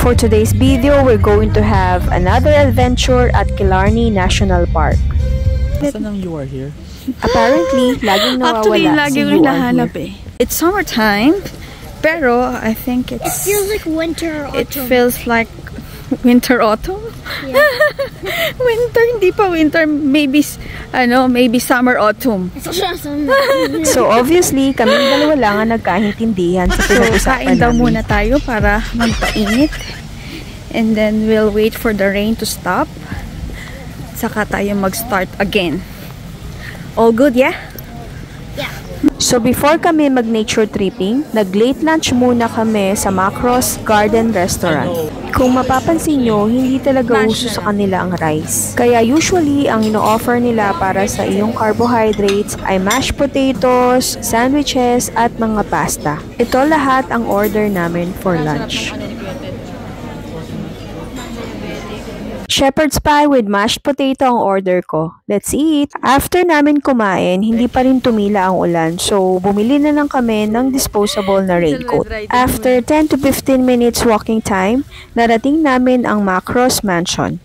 For today's video, we're going to have another adventure at Killarney National Park. Saan ang you are here? Apparently, laging nawawala Actually, si lagi ko you are hinahanap here. It's summertime, pero I think it's... It feels like winter or autumn. It feels like winter autumn? Yeah. Winter, hindi pa winter. Maybe, maybe summer autumn. It's awesome. So obviously, kaming dalawa lang ang nagkaintindihan sa So, pinag-usapan kain daw namin. muna tayo para magpainit. And then, we'll wait for the rain to stop. Saka tayo mag-start again. All good, yeah? Yeah. So before kami mag-nature tripping, nag-late lunch muna kami sa Macros Garden Restaurant. Kung mapapansin nyo, hindi talaga uso sa kanila ang rice. Kaya usually, ang ino-offer nila para sa iyong carbohydrates ay mashed potatoes, sandwiches, at mga pasta. Ito lahat ang order namin for lunch. Shepherd's pie with mashed potato ang order ko. Let's eat! After namin kumain, hindi pa rin tumila ang ulan, so bumili na lang kami ng disposable na raincoat. After 10 to 15 minutes walking time, narating namin ang Macros Mansion.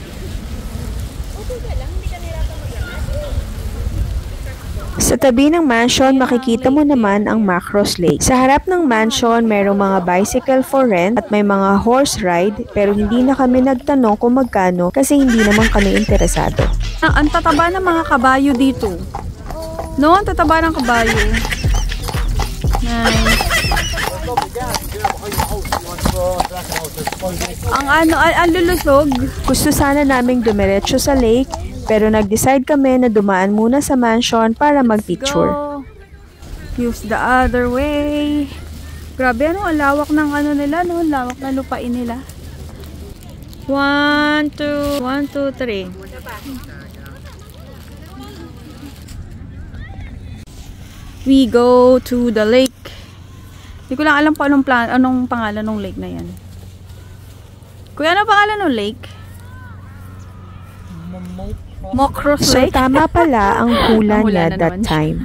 Sa tabi ng mansion, makikita mo naman ang Macros Lake. Sa harap ng mansion, mayroong mga bicycle for rent at may mga horse ride, pero hindi na kami nagtanong kung magkano kasi hindi naman kami interesado. Ang tataba ng mga kabayo dito. No, ang tataba ng kabayo. Nice. Ang lulusog. Gusto sana naming dumiretso sa lake, pero nag-decide kami na dumaan muna sa mansion para mag-picture. Use the other way. Grabe, ang lawak ng nila, no? Lawak na lupain nila. 1, 2, 3. We go to the lake. Hindi ko lang alam pa anong pangalan ng lake na yan. Kuya, ano pangalan ng lake? Macros So Lake? tama pala ang hula niya that time.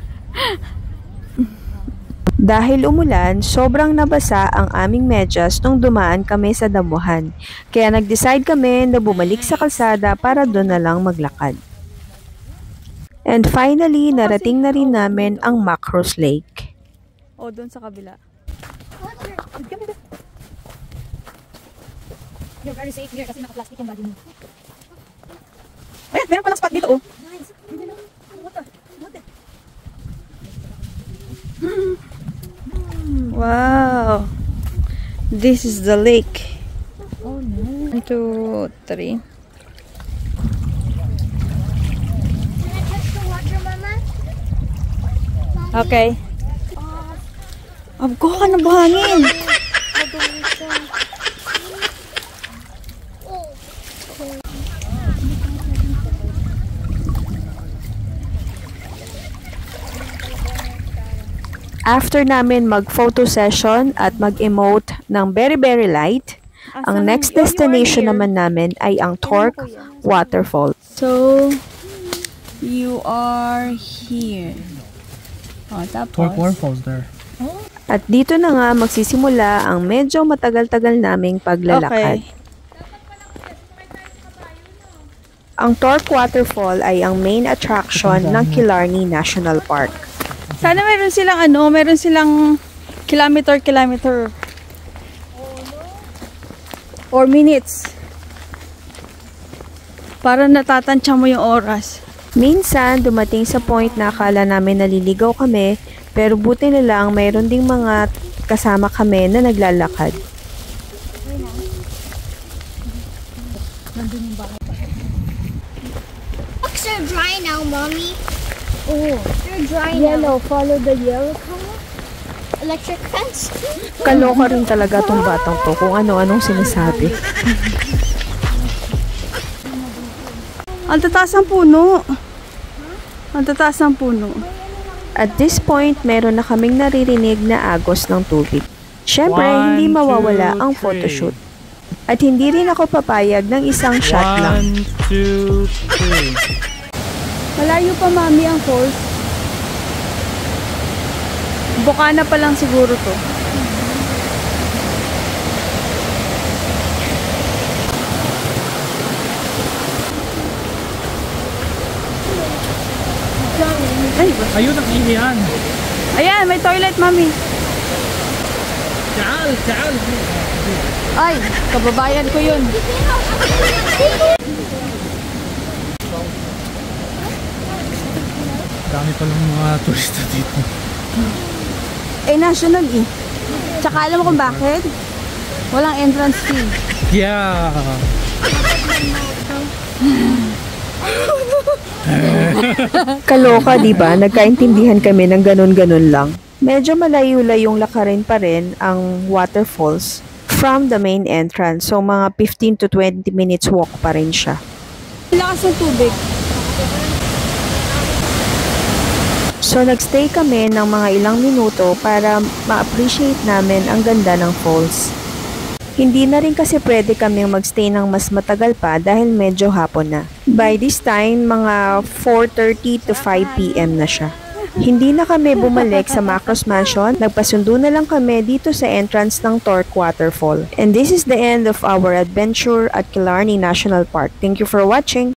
Dahil umulan, sobrang nabasa ang aming medyas nung dumaan kami sa damuhan. Kaya nag-decide kami na bumalik sa kalsada para doon na lang maglakad. And finally, narating na rin namin ang Macros Lake. O, doon sa kabila. You're very safe here kasi naka-plastic yung body mo. Ayan, meron palang spot dito, oh. Wow. This is the lake. Oh no. 1, 2, 3. Can I touch the water, Mama? Okay. Abgo ka ng buhangin. After namin mag-photo session at mag-emote ng very very light, ang next destination naman namin ay ang Torque Waterfall. So, you are here. Oh, tapos. Torque Waterfall's there. At dito na nga magsisimula ang medyo matagal-tagal naming paglalakad. Okay. Ang Torque Waterfall ay ang main attraction ng Killarney National Park. Sana meron silang kilometer or minutes para natatansya mo yung oras. Minsan, dumating sa point na akala namin naliligaw kami, pero buti na lang mayroon ding mga kasama kami na naglalakad. Books are dry now, Mommy. Oh, they're dry now. Yellow, follow the yellow color. Electric fence. Kaloka rin talaga tong batang to kung ano-anong sinasabi. Ang tataas ng puno. Ang tataas ng puno. At this point, meron na kaming naririnig na agos ng tubig. Siyempre, 1, hindi mawawala 2, ang 3. photoshoot. At hindi rin ako papayag ng isang shot lang. 1, 2, 3. Malayo pa, Mami, ang falls. Bukana pa lang siguro to. Ayun ang ihihan. Ayan, may toilet, mami. Taal. Ay, kababayan ko yun. Dami palang mga turista dito. Eh, national eh. Tsaka alam mo kung bakit? Walang entrance fee. Yeah. Kaloka, di ba? Nagkaintindihan kami ng ganun-ganun lang. Medyo malayo-layong lakarin pa rin ang waterfalls from the main entrance. So, mga 15 to 20 minutes walk pa rin siya. Lakas ng tubig. So, nagstay kami ng mga ilang minuto para ma-appreciate namin ang ganda ng falls. Hindi na rin kasi pwede kaming magstay ng mas matagal pa dahil medyo hapon na. By this time, mga 4:30 to 5 p.m. na siya. Hindi na kami bumalik sa Macros Mansion, nagpasundo na lang kami dito sa entrance ng Torque Waterfall. And this is the end of our adventure at Killarney National Park. Thank you for watching!